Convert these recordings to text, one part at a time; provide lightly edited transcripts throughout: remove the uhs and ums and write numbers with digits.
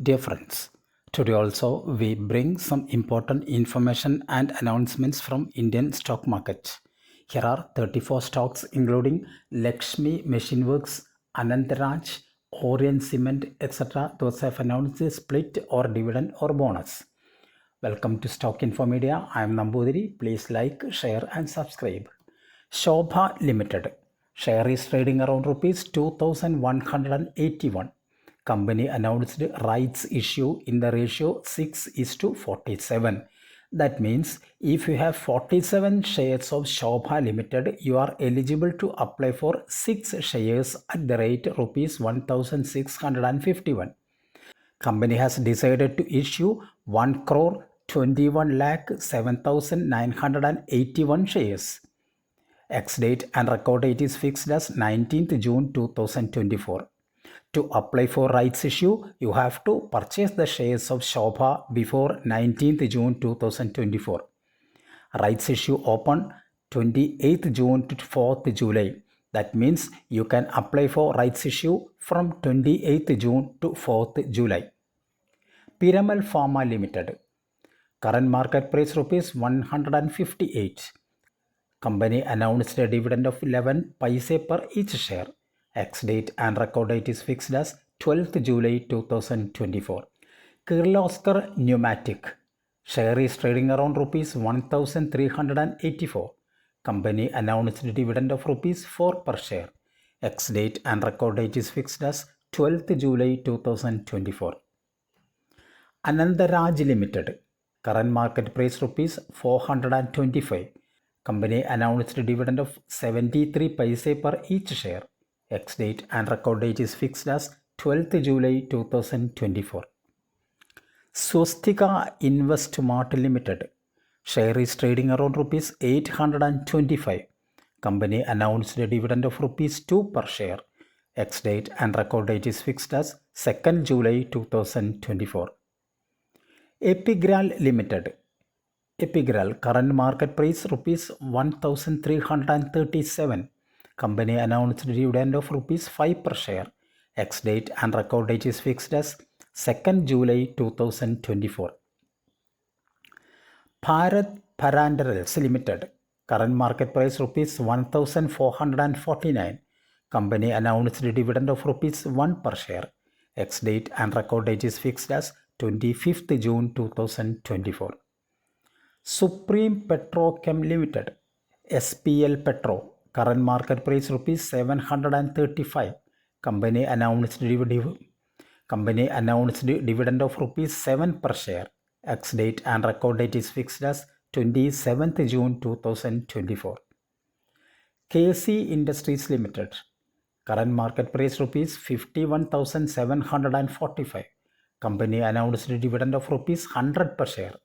Dear friends, today also we bring some important information and announcements from Indian stock market. Here are 34 stocks including Lakshmi Machine Works, Anantaraj, Orient Cement, etc. Those have announced a split or dividend or bonus. Welcome to Stock Info Media. I am Nambudiri. Please like, share and subscribe. Shobha Limited. Share is trading around rupees 2181. Company announced rights issue in the ratio 6:47. That means if you have 47 shares of Shobha Limited, you are eligible to apply for 6 shares at the rate rupees 1651. Company has decided to issue 1 crore 21 lakh 7,981 shares. Ex-date and record date is fixed as 19th June 2024. To apply for rights issue, you have to purchase the shares of Shobha before 19th June 2024. Rights issue open 28th June to 4th July. That means you can apply for rights issue from 28th June to 4th July. Piramal Pharma Limited. Current market price rupees 158. Company announced a dividend of 11 paise per each share. Ex-date and record date is fixed as 12th July 2024. Kirloskar Pneumatic. Share is trading around rupees 1384. Company announced a dividend of rupees 4 per share. Ex-date and record date is fixed as 12th July 2024. Anantaraj Limited. Current market price rupees 425. Company announced a dividend of 73 paise per each share. Ex-date and record date is fixed as 12th July 2024. Swastika Investmart Limited. Share is trading around rupees 825. Company announced a dividend of rupees 2 per share. Ex-date and record date is fixed as 2nd July 2024. Epigral Limited. Epigral current market price rupees 1337. Company announced dividend of rupees 5 per share. Ex-date and record date is fixed as 2nd July 2024. Bharat Paranderals Limited. Current market price rupees 1449. Company announced dividend of rupees 1 per share. Ex-date and record date is fixed as 25th June 2024. Supreme Petrochem Limited. SPL Petro. Current market price rupees 735. Company announced dividend of rupees 7 per share. Ex-date and record date is fixed as 27th June 2024. KC Industries Limited. Current market price rupees 51,745. Company announced dividend of rupees 100 per share.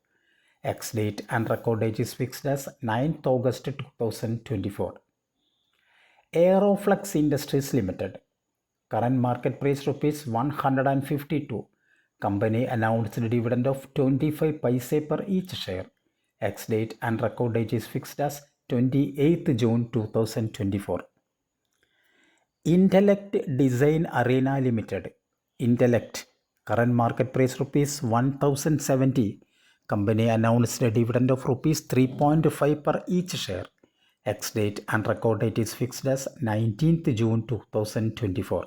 Ex-date and record date is fixed as 9th August 2024. Aeroflux Industries Limited. Current market price rupees 152. Company announced dividend of 25 paise per each share. Ex-date and record date is fixed as 28th June 2024. Intellect Design Arena Limited. Intellect. Current market price rupees 1070. Company announced a dividend of rupees 3.5 per each share. Ex-date and record date is fixed as 19th June 2024.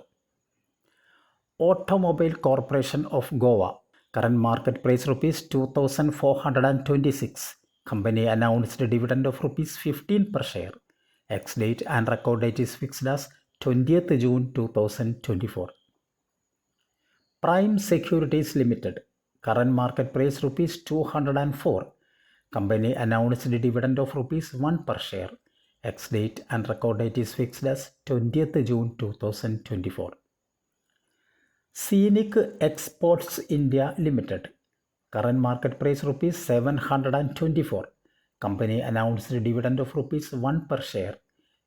Automobile Corporation of Goa. Current market price rupees 2426. Company announced a dividend of rupees 15 per share. Ex-date and record date is fixed as 20th June 2024. Prime Securities Limited. Current market price rupees 204. Company announced a dividend of rupees 1 per share. Ex-date and record date is fixed as 20th June 2024. Scenic Exports India Limited. Current market price rupees 724. Company announced a dividend of rupees 1 per share.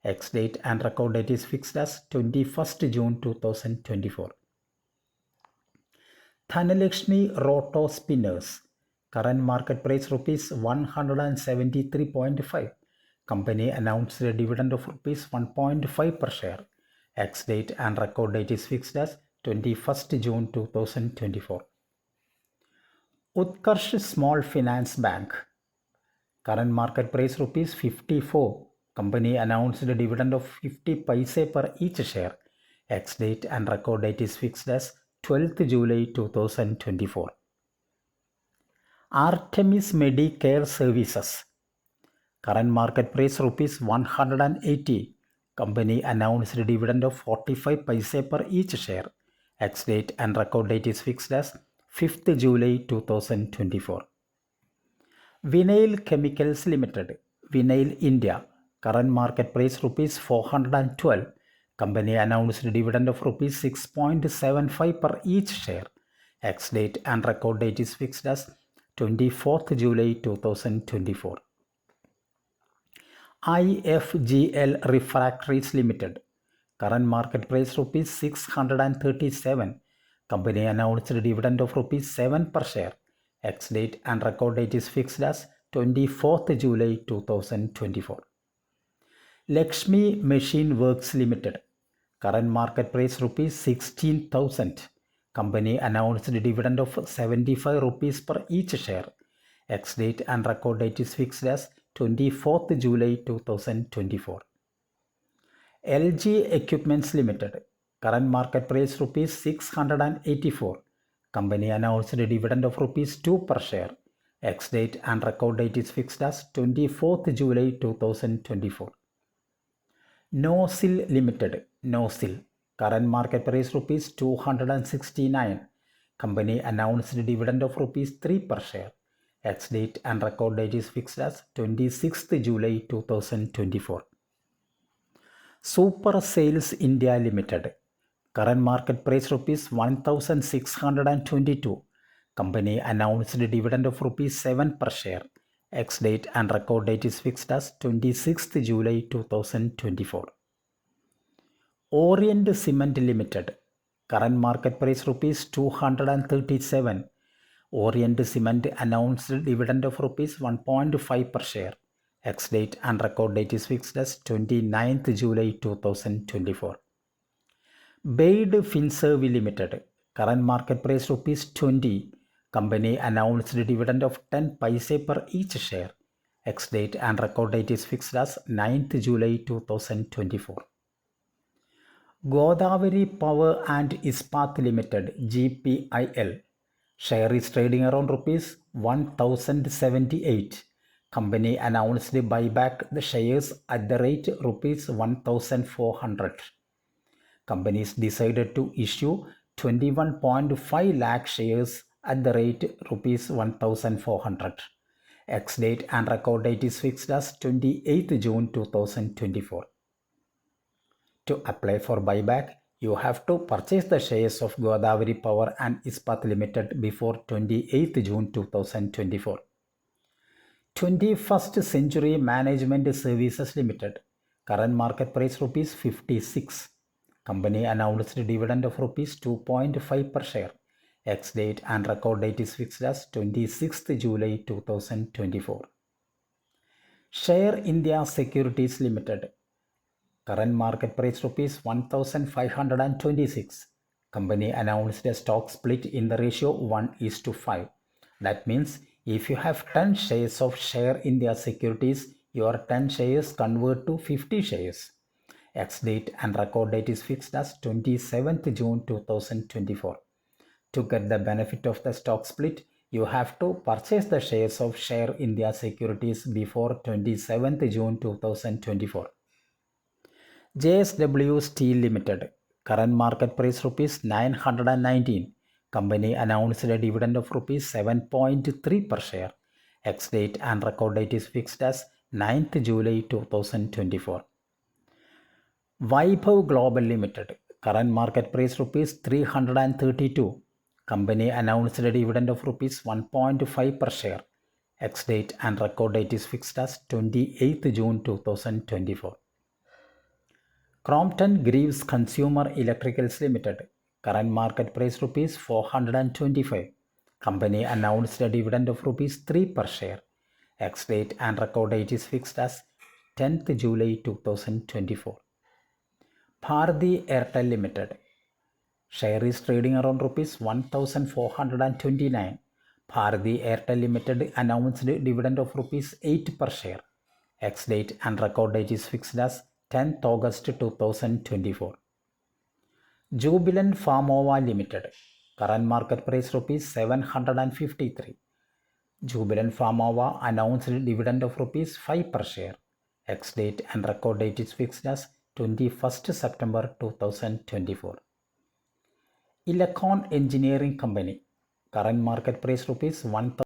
Ex-date and record date is fixed as 21st June 2024. Dhanalakshmi Roto Spinners. Current market price rupees 173.5. Company announced a dividend of rupees 1.5 per share. Ex-date and record date is fixed as 21st June 2024. Utkarsh Small Finance Bank. Current market price rupees 54. Company announced a dividend of 50 paise per each share. Ex-date and record date is fixed as 12th July 2024. Artemis Medicare Services. Current market price rupees 180. Company announced a dividend of 45 paise per each share. Ex-date and record date is fixed as 5th July 2024. Vinyl Chemicals Limited, Vinyl India. Current market price rupees 412. Company announced a dividend of rupees 6.75 per each share. Ex-date and record date is fixed as 24th July 2024. IFGL Refractories Limited. Current market price rupees 637. Company announced a dividend of rupees 7 per share. Ex-date and record date is fixed as 24th July 2024. Lakshmi Machine Works Limited. Current market price rupees 16,000. Company announced a dividend of 75 rupees per each share. Ex-date and record date is fixed as 24th July 2024. LG Equipments Limited. Current market price rupees 684. Company announced a dividend of rupees 2 per share. Ex-date and record date is fixed as 24th July 2024. NOSIL Limited. NOSIL. Current market price rupees 269. Company announced a dividend of rupees 3 per share. Ex-date and record date is fixed as 26th July 2024. Super Sales India Limited. Current market price rupees 1622. Company announced a dividend of rupees 7 per share. Ex-date and record date is fixed as 26th July 2024. Orient Cement Limited. Current market price rupees 237. Orient Cement announced a dividend of rupees 1.5 per share. Ex-date and record date is fixed as 29th July 2024. Baid Finserv Limited. Current market price rupees 20. Company announced a dividend of 10 paise per each share. Ex-date and record date is fixed as 9th July 2024. Godavari Power and Ispat Limited, GPIL. Share is trading around rupees 1078. Company announced to buy back the shares at the rate rupees 1400. Companies decided to issue 21.5 lakh shares at the rate rupees 1400. Ex-date and record date is fixed as 28th June 2024. To apply for buyback, you have to purchase the shares of Godavari Power and Ispat Limited before 28th June 2024. 21st Century Management Services Limited. Current market price rupees 56. Company announced a dividend of rupees 2.5 per share. Ex-date and record date is fixed as 26th July 2024. Share India Securities Limited. Current market price rupees 1526. Company announced a stock split in the ratio 1:5. That means if you have 10 shares of Share India Securities, your 10 shares convert to 50 shares. Ex-date and record date is fixed as 27th June 2024. To get the benefit of the stock split, you have to purchase the shares of Share India Securities before 27th June 2024. JSW Steel Limited. Current market price rupees 919. Company announced a dividend of rupees 7.3 per share. Ex-date and record date is fixed as 9th July 2024. Vaibhav Global Limited. Current market price rupees 332. Company announced a dividend of rupees 1.5 per share. Ex-date and record date is fixed as 28th June 2024. Crompton Greaves Consumer Electricals Limited. Current market price rupees 425. Company announced a dividend of rupees 3 per share. Ex-date and record date is fixed as 10th July 2024. Bharti Airtel Limited. Share is trading around rupees 1429. Bharati Airtel Limited announced dividend of rupees 8 per share. Ex-date and record date is fixed as 10th August 2024. Jubilant Pharmova Limited. Current market price rupees 753. Jubilant Pharmova announced dividend of rupees 5 per share. Ex-date and record date is fixed as 21st September 2024. Elecon Engineering Company. Current market price rupees 1,000.